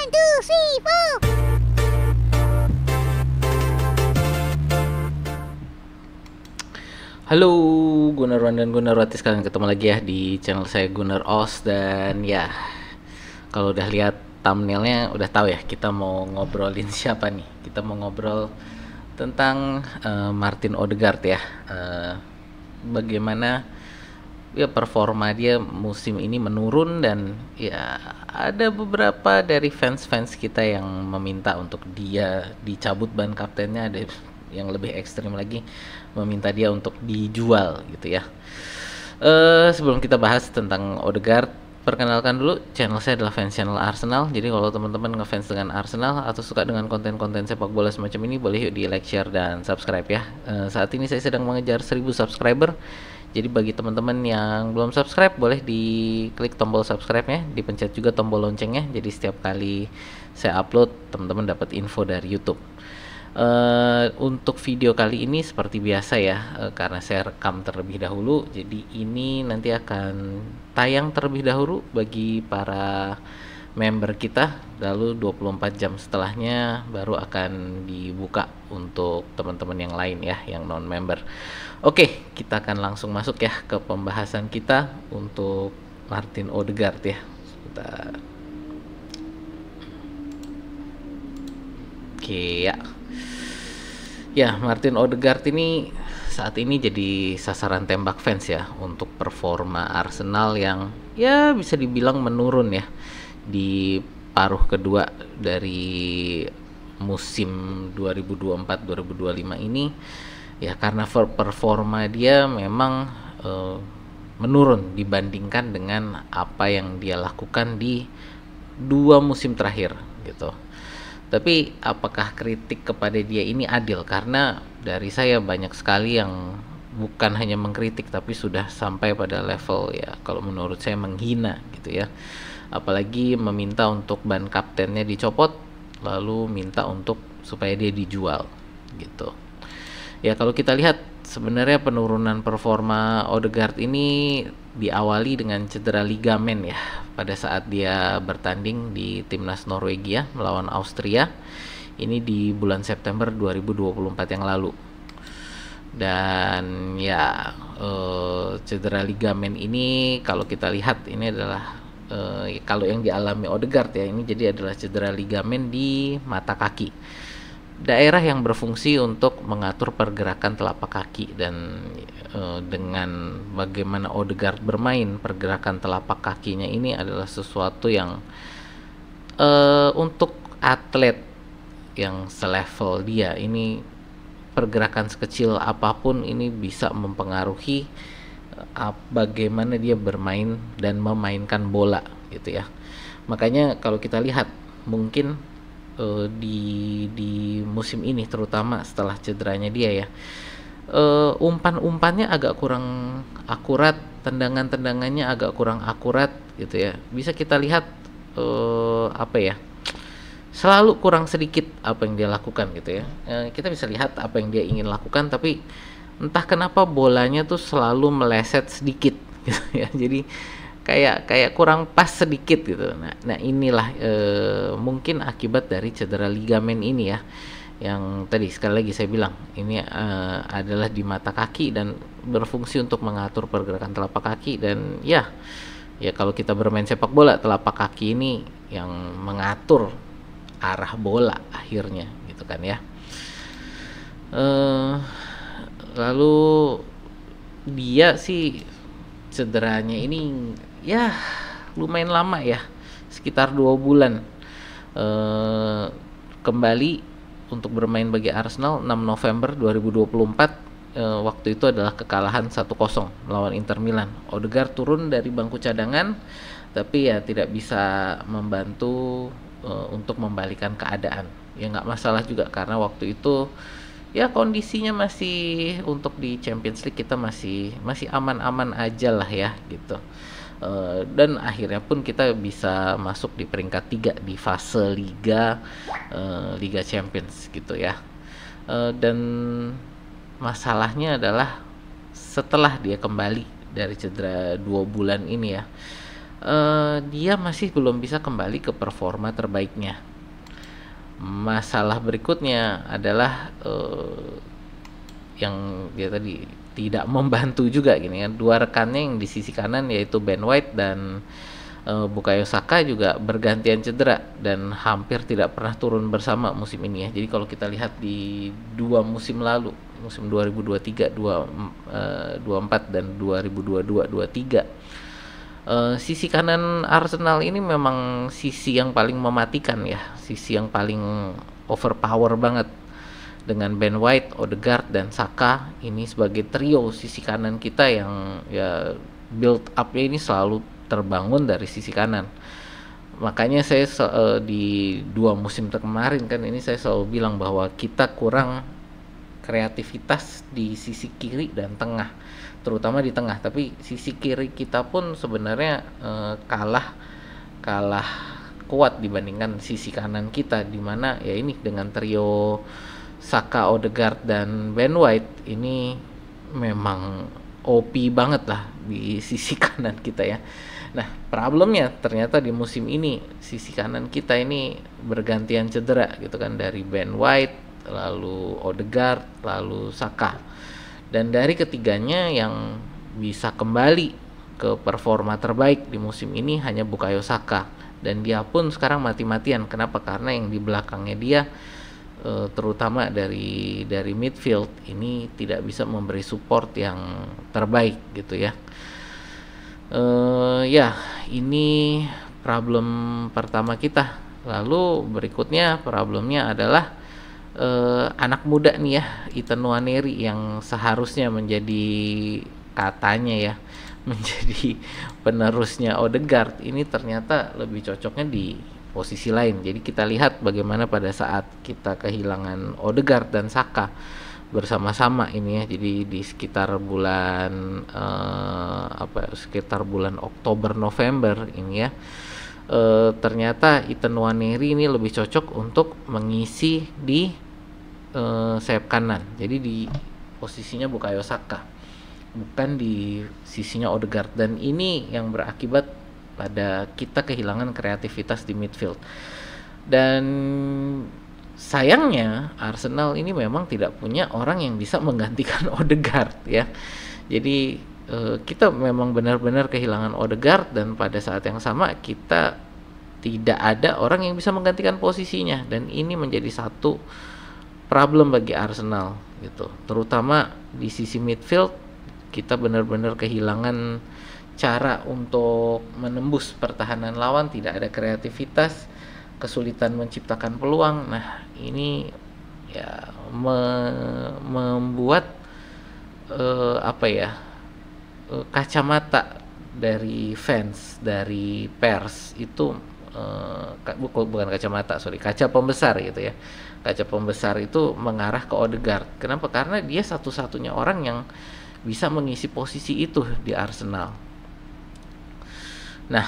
One, two, three, four. Halo Gunarwan dan Gunarwati, sekalian ketemu lagi ya di channel saya Gunar Os. Dan ya, kalau udah lihat thumbnailnya udah tahu ya kita mau ngobrolin siapa nih. Kita mau ngobrol tentang Martin Odegaard ya. Bagaimana ya performa dia musim ini menurun, dan ya ada beberapa dari fans-fans kita yang meminta untuk dia dicabut ban kaptennya, ada yang lebih ekstrim lagi meminta dia untuk dijual gitu ya. Sebelum kita bahas tentang Odegaard, perkenalkan dulu, channel saya adalah fans channel Arsenal. Jadi kalau teman-teman ngefans dengan Arsenal atau suka dengan konten-konten sepak bola semacam ini, boleh yuk di like, share, dan subscribe ya. Saat ini saya sedang mengejar 1000 subscriber. Jadi bagi teman-teman yang belum subscribe, boleh diklik tombol subscribe-nya, dipencet juga tombol loncengnya. Jadi setiap kali saya upload, teman-teman dapat info dari YouTube. Untuk video kali ini seperti biasa ya, karena saya rekam terlebih dahulu, jadi ini nanti akan tayang terlebih dahulu bagi para member kita, lalu 24 jam setelahnya baru akan dibuka untuk teman-teman yang lain ya, yang non member. Oke, kita akan langsung masuk ya ke pembahasan kita untuk Martin Odegaard ya. Sebentar. Oke ya. Ya, Martin Odegaard ini saat ini jadi sasaran tembak fans ya untuk performa Arsenal yang ya bisa dibilang menurun ya di paruh kedua dari musim 2024-2025 ini ya, karena performa dia memang menurun dibandingkan dengan apa yang dia lakukan di 2 musim terakhir gitu. Tapi apakah kritik kepada dia ini adil? Karena dari saya banyak sekali yang bukan hanya mengkritik, tapi sudah sampai pada level ya kalau menurut saya menghina gitu ya. Apalagi meminta untuk ban kaptennya dicopot, lalu minta untuk supaya dia dijual gitu. Ya kalau kita lihat sebenarnya penurunan performa Odegaard ini diawali dengan cedera ligamen ya pada saat dia bertanding di timnas Norwegia melawan Austria ini di bulan September 2024 yang lalu. Dan ya cedera ligamen ini kalau kita lihat ini adalah kalau yang dialami Odegaard ya, ini jadi adalah cedera ligamen di mata kaki, daerah yang berfungsi untuk mengatur pergerakan telapak kaki. Dan dengan bagaimana Odegaard bermain, pergerakan telapak kakinya ini adalah sesuatu yang untuk atlet yang selevel dia ini, pergerakan sekecil apapun ini bisa mempengaruhi bagaimana dia bermain dan memainkan bola gitu ya. Makanya kalau kita lihat mungkin di musim ini terutama setelah cederanya dia ya, umpan-umpannya agak kurang akurat, tendangan-tendangannya agak kurang akurat gitu ya. Bisa kita lihat apa ya, selalu kurang sedikit apa yang dia lakukan gitu ya. Kita bisa lihat apa yang dia ingin lakukan, tapi entah kenapa bolanya tuh selalu meleset sedikit gitu ya. Jadi kayak kurang pas sedikit gitu. Nah inilah mungkin akibat dari cedera ligamen ini ya, yang tadi sekali lagi saya bilang ini adalah di mata kaki dan berfungsi untuk mengatur pergerakan telapak kaki. Dan ya kalau kita bermain sepak bola, telapak kaki ini yang mengatur arah bola akhirnya gitu kan ya. Lalu dia sih cederanya ini ya lumayan lama ya, sekitar 2 bulan kembali untuk bermain bagi Arsenal 6 November 2024. Waktu itu adalah kekalahan 1-0 melawan Inter Milan. Odegaard turun dari bangku cadangan, tapi ya tidak bisa membantu untuk membalikan keadaan. Ya nggak masalah juga, karena waktu itu ya kondisinya masih untuk di Champions League kita masih aman-aman aja lah ya gitu. Dan akhirnya pun kita bisa masuk di peringkat 3 di fase Liga Champions gitu ya. Dan masalahnya adalah setelah dia kembali dari cedera 2 bulan ini ya, dia masih belum bisa kembali ke performa terbaiknya. Masalah berikutnya adalah yang dia tadi tidak membantu juga gini kan. Dua rekannya yang di sisi kanan yaitu Ben White dan Bukayo Saka juga bergantian cedera dan hampir tidak pernah turun bersama musim ini ya. Jadi kalau kita lihat di dua musim lalu, musim 2023, 24 dan 2022-23, sisi kanan Arsenal ini memang sisi yang paling mematikan ya, sisi yang paling overpower banget dengan Ben White, Odegaard dan Saka ini sebagai trio sisi kanan kita yang ya build up-nya ini selalu terbangun dari sisi kanan. Makanya saya di dua musim kemarin kan ini saya selalu bilang bahwa kita kurang kreativitas di sisi kiri dan tengah, terutama di tengah. Tapi sisi kiri kita pun sebenarnya kalah kuat dibandingkan sisi kanan kita, dimana ya ini dengan trio Saka, Odegaard dan Ben White ini memang OP banget lah di sisi kanan kita ya. Nah, problemnya ternyata di musim ini sisi kanan kita ini bergantian cedera gitu kan, dari Ben White, lalu Odegaard, lalu Saka. Dan dari ketiganya yang bisa kembali ke performa terbaik di musim ini hanya Bukayo Saka, dan dia pun sekarang mati-matian. Kenapa? Karena yang di belakangnya dia terutama dari midfield ini tidak bisa memberi support yang terbaik gitu ya. Ya, ini problem pertama kita. Lalu berikutnya problemnya adalah anak muda nih ya, Ethan Nwaneri yang seharusnya menjadi katanya ya menjadi penerusnya Odegaard, ini ternyata lebih cocoknya di posisi lain. Jadi kita lihat bagaimana pada saat kita kehilangan Odegaard dan Saka bersama-sama ini ya. Jadi di sekitar bulan sekitar bulan Oktober November ini ya, ternyata Ethan Nwaneri ini lebih cocok untuk mengisi di sayap kanan. Jadi di posisinya Bukayo Saka, bukan di sisinya Odegaard, dan ini yang berakibat pada kita kehilangan kreativitas di midfield. Dan sayangnya Arsenal ini memang tidak punya orang yang bisa menggantikan Odegaard ya. Jadi kita memang benar-benar kehilangan Odegaard, dan pada saat yang sama kita tidak ada orang yang bisa menggantikan posisinya, dan ini menjadi satu problem bagi Arsenal gitu. Terutama di sisi midfield kita benar-benar kehilangan cara untuk menembus pertahanan lawan, tidak ada kreativitas, kesulitan menciptakan peluang. Nah, ini ya membuat kacamata dari fans, dari pers itu bukan kacamata, kaca pembesar gitu ya. Kaca pembesar itu mengarah ke Odegaard. Kenapa? Karena dia satu-satunya orang yang bisa mengisi posisi itu di Arsenal. Nah,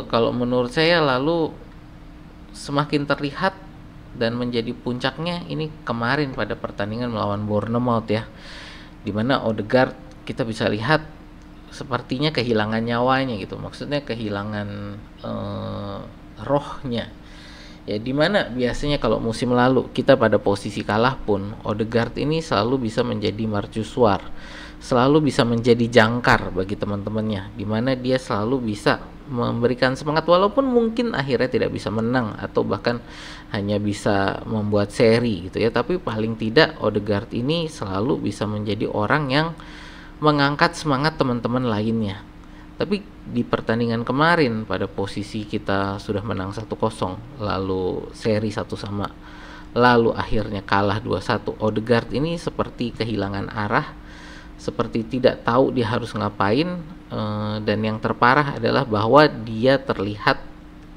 kalau menurut saya lalu semakin terlihat dan menjadi puncaknya ini kemarin pada pertandingan melawan Bournemouth ya, dimana Odegaard kita bisa lihat sepertinya kehilangan nyawanya gitu, maksudnya kehilangan rohnya ya, dimana biasanya kalau musim lalu kita pada posisi kalah pun Odegaard ini selalu bisa menjadi mercusuar, selalu bisa menjadi jangkar bagi teman-temannya, dimana dia selalu bisa memberikan semangat walaupun mungkin akhirnya tidak bisa menang atau bahkan hanya bisa membuat seri gitu ya, tapi paling tidak Odegaard ini selalu bisa menjadi orang yang mengangkat semangat teman-teman lainnya. Tapi di pertandingan kemarin pada posisi kita sudah menang 1-0, lalu seri 1-1, lalu akhirnya kalah 2-1, Odegaard ini seperti kehilangan arah, seperti tidak tahu dia harus ngapain, dan yang terparah adalah bahwa dia terlihat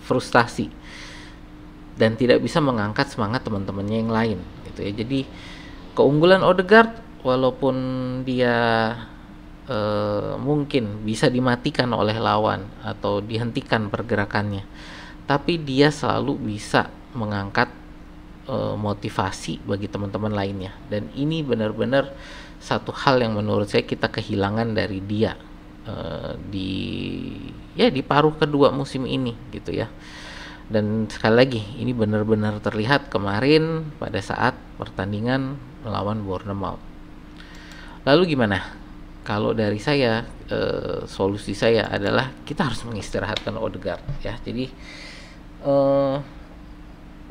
frustasi dan tidak bisa mengangkat semangat teman-temannya yang lain gitu ya. Jadi keunggulan Odegaard walaupun dia mungkin bisa dimatikan oleh lawan atau dihentikan pergerakannya, tapi dia selalu bisa mengangkat motivasi bagi teman-teman lainnya, dan ini benar-benar satu hal yang menurut saya kita kehilangan dari dia di paruh kedua musim ini gitu ya. Dan sekali lagi ini benar-benar terlihat kemarin pada saat pertandingan melawan Bournemouth. Lalu gimana? Kalau dari saya, solusi saya adalah kita harus mengistirahatkan Odegaard ya. Jadi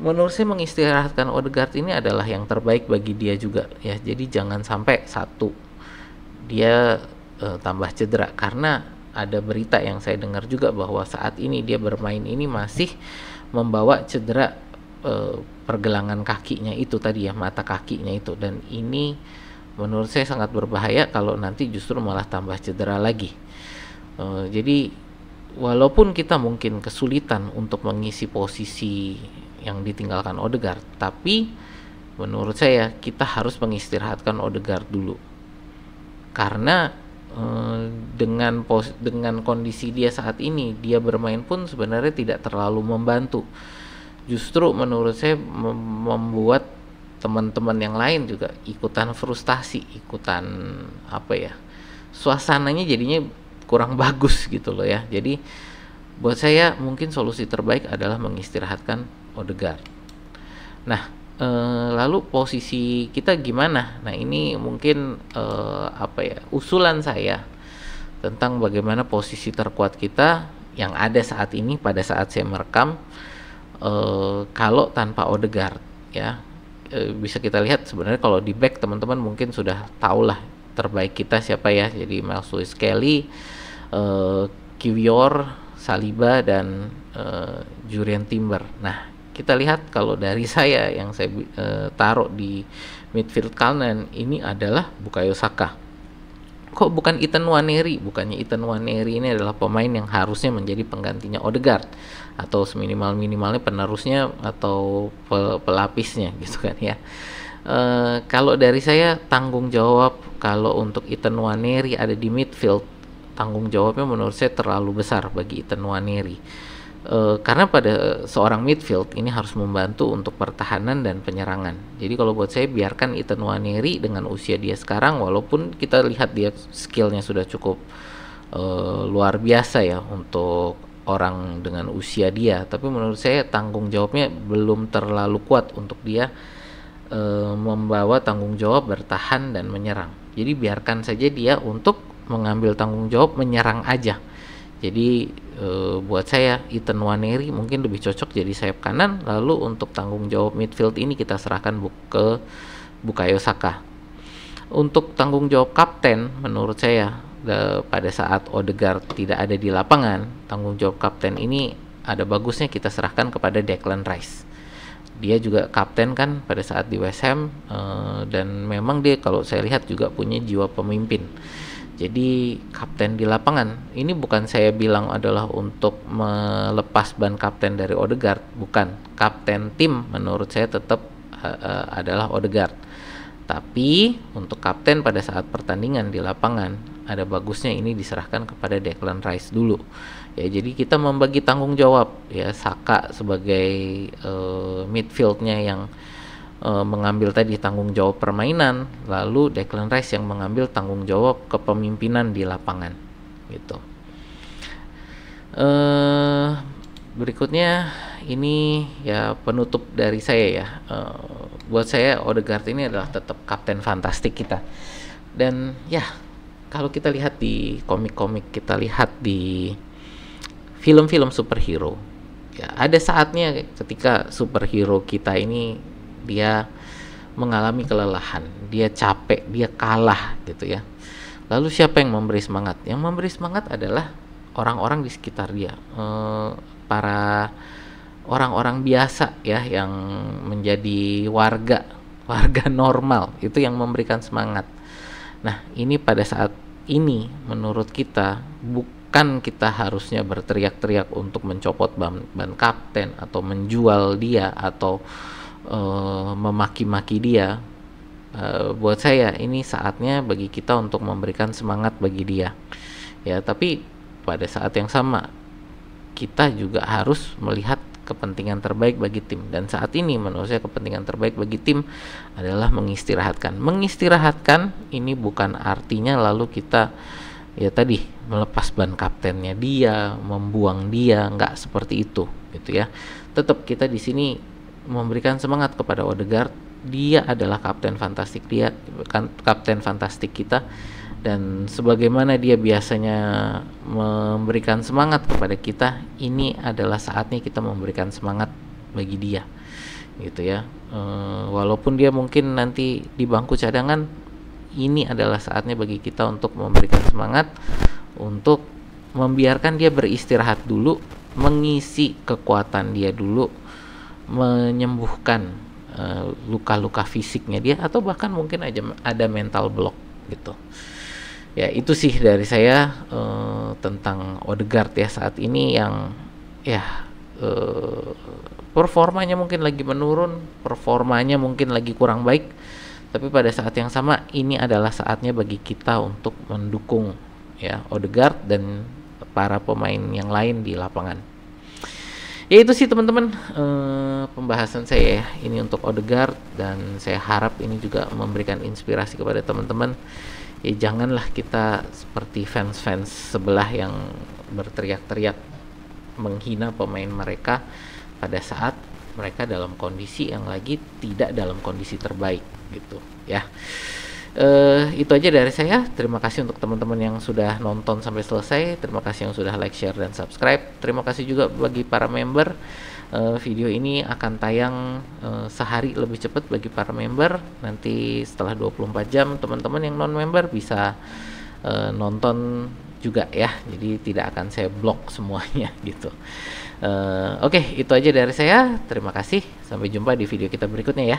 menurut saya mengistirahatkan Odegaard ini adalah yang terbaik bagi dia juga ya. Jadi jangan sampai dia tambah cedera, karena ada berita yang saya dengar juga bahwa saat ini dia bermain ini masih membawa cedera pergelangan kakinya itu tadi ya, mata kakinya itu, dan ini menurut saya sangat berbahaya kalau nanti justru malah tambah cedera lagi. Jadi walaupun kita mungkin kesulitan untuk mengisi posisi yang ditinggalkan Odegaard, tapi menurut saya kita harus mengistirahatkan Odegaard dulu, karena dengan kondisi dia saat ini, dia bermain pun sebenarnya tidak terlalu membantu. Justru menurut saya membuat teman-teman yang lain juga ikutan frustasi, ikutan suasananya jadinya kurang bagus gitu loh ya. Jadi buat saya mungkin solusi terbaik adalah mengistirahatkan Odegaard. Nah, lalu posisi kita gimana? Nah, ini mungkin usulan saya tentang bagaimana posisi terkuat kita yang ada saat ini pada saat saya merekam, kalau tanpa Odegaard ya. Bisa kita lihat sebenarnya kalau di back teman-teman mungkin sudah tahu lah terbaik kita siapa ya. Jadi Miles Lewis Kelly, Kiwior, Saliba, dan Jurrien Timber. Nah, kita lihat kalau dari saya yang saya taruh di midfield kanan ini adalah Bukayo Saka. Kok bukan Ethan Nwaneri? Bukannya Ethan Nwaneri ini adalah pemain yang harusnya menjadi penggantinya Odegaard, atau seminimal-minimalnya penerusnya atau pelapisnya gitu kan ya. Kalau dari saya tanggung jawab kalau untuk Ethan Nwaneri ada di midfield, tanggung jawabnya menurut saya terlalu besar bagi Ethan Nwaneri. Karena pada seorang midfield ini harus membantu untuk pertahanan dan penyerangan. Jadi kalau buat saya biarkan Ethan Nwaneri dengan usia dia sekarang, walaupun kita lihat dia skillnya sudah cukup luar biasa ya untuk orang dengan usia dia, tapi menurut saya tanggung jawabnya belum terlalu kuat untuk dia membawa tanggung jawab bertahan dan menyerang. Jadi biarkan saja dia untuk mengambil tanggung jawab menyerang aja. Jadi buat saya Ethan Nwaneri mungkin lebih cocok jadi sayap kanan, lalu untuk tanggung jawab midfield ini kita serahkan ke Bukayo Saka. Untuk tanggung jawab kapten menurut saya pada saat Odegaard tidak ada di lapangan, tanggung jawab kapten ini ada bagusnya kita serahkan kepada Declan Rice. Dia juga kapten kan pada saat di West Ham, dan memang dia kalau saya lihat juga punya jiwa pemimpin. Jadi kapten di lapangan ini bukan saya bilang adalah untuk melepas ban kapten dari Odegaard, bukan. Kapten tim menurut saya tetap adalah Odegaard. Tapi untuk kapten pada saat pertandingan di lapangan ada bagusnya ini diserahkan kepada Declan Rice dulu. Ya, jadi kita membagi tanggung jawab ya, Saka sebagai midfieldnya yang mengambil tadi tanggung jawab permainan, lalu Declan Rice yang mengambil tanggung jawab kepemimpinan di lapangan gitu. Berikutnya ini ya penutup dari saya ya. Buat saya Odegaard ini adalah tetap kapten fantastik kita, dan ya kalau kita lihat di komik-komik, kita lihat di film-film superhero ya, ada saatnya ketika superhero kita ini dia mengalami kelelahan, dia capek, dia kalah gitu ya. Lalu siapa yang memberi semangat? Yang memberi semangat adalah orang-orang di sekitar dia, para orang-orang biasa ya, yang menjadi warga normal, itu yang memberikan semangat. Nah, ini pada saat ini menurut kita bukan kita harusnya berteriak-teriak untuk mencopot ban kapten atau menjual dia atau memaki-maki dia. Buat saya ini saatnya bagi kita untuk memberikan semangat bagi dia ya, tapi pada saat yang sama kita juga harus melihat kepentingan terbaik bagi tim, dan saat ini menurut saya kepentingan terbaik bagi tim adalah mengistirahatkan. Ini bukan artinya lalu kita ya tadi melepas ban kaptennya dia, membuang dia, nggak seperti itu gitu ya. Tetap kita di sini memberikan semangat kepada Odegaard. Dia adalah kapten fantastik, dia kan kapten fantastik kita, dan sebagaimana dia biasanya memberikan semangat kepada kita, ini adalah saatnya kita memberikan semangat bagi dia gitu ya. Walaupun dia mungkin nanti di bangku cadangan, ini adalah saatnya bagi kita untuk memberikan semangat, untuk membiarkan dia beristirahat dulu, mengisi kekuatan dia dulu, menyembuhkan luka-luka fisiknya dia, atau bahkan mungkin aja ada mental block gitu. Ya itu sih dari saya tentang Odegaard ya saat ini, yang ya performanya mungkin lagi menurun, performanya mungkin lagi kurang baik, tapi pada saat yang sama ini adalah saatnya bagi kita untuk mendukung ya Odegaard dan para pemain yang lain di lapangan. Ya itu sih teman-teman pembahasan saya ya, ini untuk Odegaard, dan saya harap ini juga memberikan inspirasi kepada teman-teman. Ya janganlah kita seperti fans-fans sebelah yang berteriak-teriak menghina pemain mereka pada saat mereka dalam kondisi yang lagi tidak dalam kondisi terbaik gitu ya. Itu aja dari saya. Terima kasih untuk teman-teman yang sudah nonton sampai selesai. Terima kasih yang sudah like, share, dan subscribe. Terima kasih juga bagi para member. Video ini akan tayang sehari lebih cepat bagi para member. Nanti setelah 24 jam teman-teman yang non member bisa nonton juga ya. Jadi tidak akan saya blok semuanya gitu. Oke, itu aja dari saya. Terima kasih. Sampai jumpa di video kita berikutnya ya.